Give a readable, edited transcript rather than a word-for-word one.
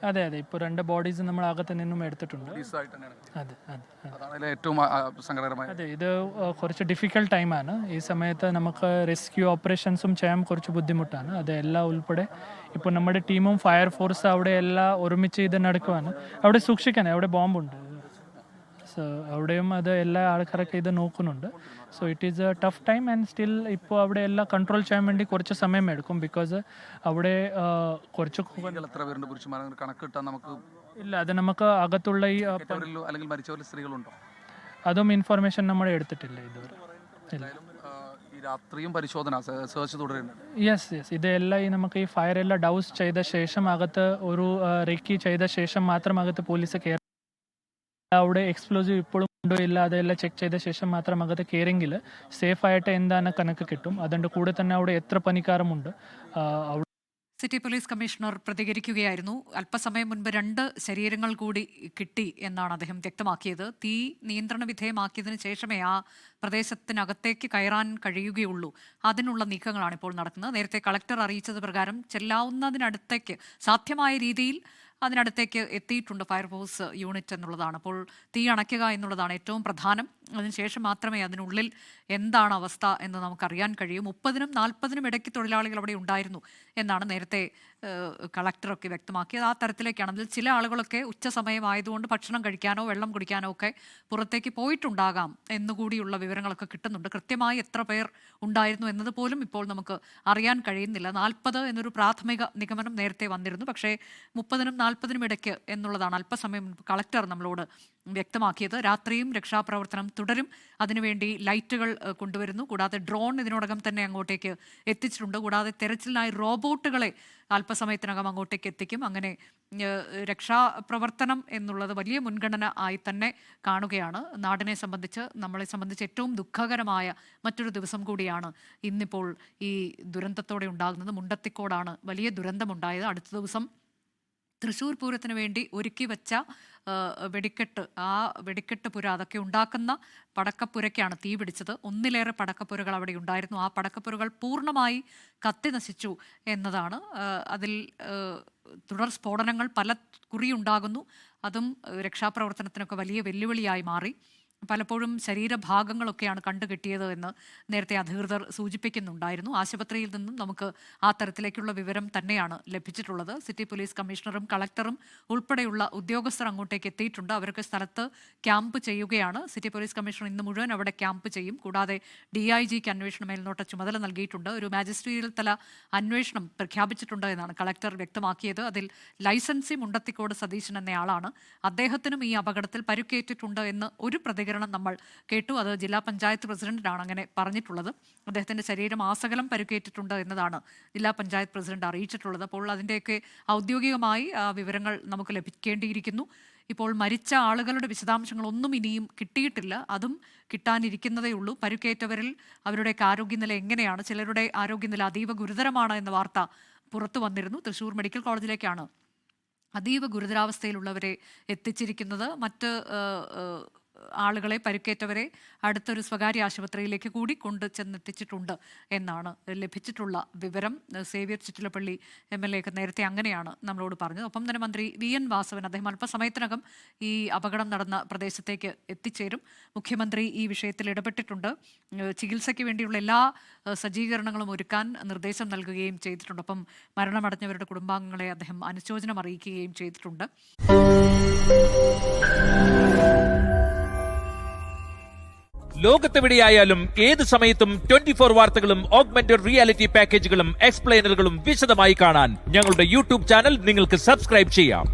അതെ അതെ, ഇപ്പോൾ 2 ബോഡീസ് നമ്മൾ അകത്ത് നിന്നും എടുത്തിട്ടുണ്ട്. അതെ അതാണ് ഏറ്റവും സങ്കടകരമായ. അതെ, ഇത് കുറച്ച് ഡിഫിക്കൽട്ട് ടൈമാണ്. ഈ സമയത്ത് നമുക്ക് റെസ്ക്യൂ ഓപ്പറേഷൻസും ചെയ്യാൻ കുറച്ച് ബുദ്ധിമുട്ടാണ്. അതെല്ലാം ഉൾപ്പെടെ ഇപ്പോൾ നമ്മുടെ ടീമും ഫയർഫോഴ്സ് അവിടെ എല്ലാം ഒരുമിച്ച് ഇത് നടക്കുവാണ്. അവിടെ സൂക്ഷിക്കാൻ അവിടെ ബോംബുണ്ട്. സോ അവിടെയും അത് എല്ലാ ആൾക്കാരൊക്കെ ഇത് നോക്കുന്നുണ്ട്. So it is A tough time and still ഇപ്പോൾ അവിടെ എല്ലാം കൺട്രോൾ ചെയ്യാൻ വേണ്ടി കുറച്ച് സമയം എടുക്കും. ബിക്കോസ് അവിടെ കുറച്ച് എത്ര പേരുണ്ട് പുരുഷന്മാർ കണക്ക് കിട്ടാൻ നമുക്ക് ഇല്ല. അത് നമുക്ക് അകത്തുള്ള ഈ അല്ലെങ്കിൽ മരിച്ചവരിൽ സ്ത്രീകളുണ്ടോ അതും ഇൻഫർമേഷൻ നമ്മൾ എടുത്തിട്ടില്ല ഇതുവരെ. ഈ രാത്രിയും പരിശോധന സെർച്ച് തുടരുന്നുണ്ട്. യെസ് ഇതെല്ലാം ഈ നമുക്ക് ഈ ഫയർ എല്ലാം ഡൗസ് ചെയ്ത ശേഷം അകത്ത് ഒരു റെക്കി ചെയ്ത ശേഷം മാത്രം അകത്ത് പോലീസ് കയറി. അവിടെ എക്സ്പ്ലോസീവ് ഇപ്പോഴും ഉണ്ടോ ഇല്ല അതെല്ലാം ചെക്ക് ചെയ്ത ശേഷം മാത്രം അകത്ത് കയറിയെങ്കിൽ സേഫായിട്ട് എന്താണ് കണക്ക് കിട്ടും. അതിൻ്റെ കൂടെ തന്നെ അവിടെ എത്ര പണിക്കാരുമുണ്ട്. സിറ്റി പോലീസ് കമ്മീഷണർ പ്രതികരിക്കുകയായിരുന്നു. അല്പസമയം മുൻപ് 2 ശരീരങ്ങൾ കൂടി കിട്ടി എന്നാണ് അദ്ദേഹം വ്യക്തമാക്കിയത്. തീ നിയന്ത്രണ വിധേയമാക്കിയതിനു ശേഷമേ ആ പ്രദേശത്തിനകത്തേക്ക് കയറാൻ കഴിയുകയുള്ളൂ. അതിനുള്ള നീക്കങ്ങളാണ് ഇപ്പോൾ നടക്കുന്നത്. നേരത്തെ കളക്ടർ അറിയിച്ചത് പ്രകാരം ചെല്ലാവുന്നതിനടുത്തേക്ക് സാധ്യമായ രീതിയിൽ അതിനടുത്തേക്ക് എത്തിയിട്ടുണ്ട് ഫയർഫോഴ്സ് യൂണിറ്റ് എന്നുള്ളതാണ്. അപ്പോൾ തീ അണയ്ക്കുക എന്നുള്ളതാണ് ഏറ്റവും പ്രധാനം. അതിനുശേഷം മാത്രമേ അതിനുള്ളിൽ എന്താണ് അവസ്ഥ എന്ന് നമുക്കറിയാൻ കഴിയൂ. 30നും 40നും ഇടയ്ക്ക് തൊഴിലാളികൾ അവിടെ ഉണ്ടായിരുന്നു എന്നാണ് നേരത്തെ കളക്ടറൊക്കെ വ്യക്തമാക്കിയത്. ആ തരത്തിലേക്കാണ്. അതിൽ ചില ആളുകളൊക്കെ ഉച്ചസമയമായതുകൊണ്ട് ഭക്ഷണം കഴിക്കാനോ വെള്ളം കുടിക്കാനോ ഒക്കെ പുറത്തേക്ക് പോയിട്ടുണ്ടാകാം എന്നുകൂടിയുള്ള വിവരങ്ങളൊക്കെ കിട്ടുന്നുണ്ട്. കൃത്യമായി എത്ര പേർ ഉണ്ടായിരുന്നു എന്നത് പോലും ഇപ്പോൾ നമുക്ക് അറിയാൻ കഴിയുന്നില്ല. 40 എന്നൊരു പ്രാഥമിക നിഗമനം നേരത്തെ വന്നിരുന്നു. പക്ഷേ 30നും 40നും ഇടയ്ക്ക് എന്നുള്ളതാണ് അല്പസമയം കളക്ടർ നമ്മളോട് വ്യക്തമാക്കിയത്. രാത്രിയും രക്ഷാപ്രവർത്തനം തുടരും. അതിനുവേണ്ടി ലൈറ്റുകൾ കൊണ്ടുവരുന്നു. കൂടാതെ ഡ്രോൺ ഇതിനോടകം തന്നെ അങ്ങോട്ടേക്ക് എത്തിച്ചിട്ടുണ്ട്. കൂടാതെ തെരച്ചിലിനായി റോബോട്ടുകളെ അല്പസമയത്തിനകം അങ്ങോട്ടേക്ക് എത്തിക്കും. അങ്ങനെ രക്ഷാപ്രവർത്തനം എന്നുള്ളത് വലിയ മുൻഗണന ആയി തന്നെ കാണുകയാണ്. നാടിനെ സംബന്ധിച്ച്, നമ്മളെ സംബന്ധിച്ച് ഏറ്റവും ദുഃഖകരമായ മറ്റൊരു ദിവസം കൂടിയാണ് ഇന്നിപ്പോൾ ഈ ദുരന്തത്തോടെ ഉണ്ടാകുന്നത്. മുണ്ടത്തിക്കോടാണ് വലിയ ദുരന്തമുണ്ടായത്. അടുത്ത ദിവസം തൃശ്ശൂർ പൂരത്തിന് വേണ്ടി ഒരുക്കി വെച്ച വെടിക്കെട്ട്, ആ വെടിക്കെട്ട് പുര, അതൊക്കെ ഉണ്ടാക്കുന്ന പടക്കപ്പുരയ്ക്കാണ് തീ പിടിച്ചത്. 1ലേറെ പടക്കപ്പുരകൾ അവിടെ ഉണ്ടായിരുന്നു. ആ പടക്കപ്പുരകൾ പൂർണ്ണമായി കത്തി നശിച്ചു എന്നതാണ്. അതിൽ തുടർ സ്ഫോടനങ്ങൾ പല കുറിയുണ്ടാകുന്നു. അതും രക്ഷാപ്രവർത്തനത്തിനൊക്കെ വലിയ വെല്ലുവിളിയായി മാറി. പലപ്പോഴും ശരീരഭാഗങ്ങളൊക്കെയാണ് കണ്ടുകിട്ടിയത് എന്ന് നേരത്തെ അധികൃതർ സൂചിപ്പിക്കുന്നുണ്ടായിരുന്നു. ആശുപത്രിയിൽ നിന്നും നമുക്ക് ആ തരത്തിലേക്കുള്ള വിവരം തന്നെയാണ് ലഭിച്ചിട്ടുള്ളത്. സിറ്റി പോലീസ് കമ്മീഷണറും കളക്ടറും ഉൾപ്പെടെയുള്ള ഉദ്യോഗസ്ഥർ അങ്ങോട്ടേക്ക് എത്തിയിട്ടുണ്ട്. അവരൊക്കെ സ്ഥലത്ത് ക്യാമ്പ് ചെയ്യുകയാണ്. സിറ്റി പോലീസ് കമ്മീഷണർ ഇന്ന് മുഴുവൻ അവിടെ ക്യാമ്പ് ചെയ്യും. കൂടാതെ DIGക്ക് അന്വേഷണ മേൽനോട്ട ചുമതല നൽകിയിട്ടുണ്ട്. ഒരു മാജിസ്ട്രേറ്റിയൽ തല അന്വേഷണം പ്രഖ്യാപിച്ചിട്ടുണ്ട് എന്നാണ് കളക്ടർ വ്യക്തമാക്കിയത്. അതിൽ ലൈസൻസി മുണ്ടത്തിക്കോട് സതീശൻ എന്നയാളാണ്. അദ്ദേഹത്തിനും ഈ അപകടത്തിൽ പരുക്കേറ്റിട്ടുണ്ട് എന്ന് ഒരു പ്രതികരണം നമ്മൾ കേട്ടു. അത് ജില്ലാ പഞ്ചായത്ത് പ്രസിഡന്റിനാണ് അങ്ങനെ പറഞ്ഞിട്ടുള്ളത്. അദ്ദേഹത്തിന്റെ ശരീരം ആസകലം പരുക്കേറ്റിട്ടുണ്ട് എന്നതാണ് ജില്ലാ പഞ്ചായത്ത് പ്രസിഡന്റ് അറിയിച്ചിട്ടുള്ളത്. അപ്പോൾ അതിൻ്റെയൊക്കെ ഔദ്യോഗികമായി വിവരങ്ങൾ നമുക്ക് ലഭിക്കേണ്ടിയിരിക്കുന്നു. ഇപ്പോൾ മരിച്ച ആളുകളുടെ വിശദാംശങ്ങളൊന്നും ഇനിയും കിട്ടിയിട്ടില്ല. അതും കിട്ടാനിരിക്കുന്നതേ ഉള്ളൂ. പരുക്കേറ്റവരിൽ അവരുടെയൊക്കെ ആരോഗ്യനില എങ്ങനെയാണ്? ചിലരുടെ ആരോഗ്യനില അതീവ ഗുരുതരമാണ് എന്ന വാർത്ത പുറത്തു വന്നിരുന്നു. തൃശ്ശൂർ മെഡിക്കൽ കോളേജിലേക്കാണ് അതീവ ഗുരുതരാവസ്ഥയിലുള്ളവരെ എത്തിച്ചിരിക്കുന്നത്. മറ്റ് ആളുകളെ, പരിക്കേറ്റവരെ അടുത്തൊരു സ്വകാര്യ ആശുപത്രിയിലേക്ക് കൂടി കൊണ്ടു ചെന്നെത്തിച്ചിട്ടുണ്ട് എന്നാണ് ലഭിച്ചിട്ടുള്ള വിവരം. സേവ്യർ ചിറ്റിലപ്പള്ളി MLA ഒക്കെ നേരത്തെ അങ്ങനെയാണ് നമ്മളോട് പറഞ്ഞത്. ഒപ്പം തന്നെ മന്ത്രി VN വാസവൻ, അദ്ദേഹം അല്പസമയത്തിനകം ഈ അപകടം നടന്ന പ്രദേശത്തേക്ക് എത്തിച്ചേരും. മുഖ്യമന്ത്രി ഈ വിഷയത്തിൽ ഇടപെട്ടിട്ടുണ്ട്. ചികിത്സയ്ക്ക് വേണ്ടിയുള്ള എല്ലാ സജ്ജീകരണങ്ങളും ഒരുക്കാൻ നിർദ്ദേശം നൽകുകയും ചെയ്തിട്ടുണ്ട്. ഒപ്പം മരണമടഞ്ഞവരുടെ കുടുംബാംഗങ്ങളെ അദ്ദേഹം അനുശോചനം അറിയിക്കുകയും ചെയ്തിട്ടുണ്ട്. ലോകത്തെവിടെയായാലും ഏത് സമയത്തും 24 വാർത്തകളും ഓഗ്മെന്റഡ് റിയാലിറ്റി പാക്കേജുകളും എക്സ്പ്ലെയിനറുകളും വിശദമായി കാണാൻ ഞങ്ങളുടെ YouTube ചാനൽ നിങ്ങൾക്ക് സബ്സ്ക്രൈബ് ചെയ്യാം.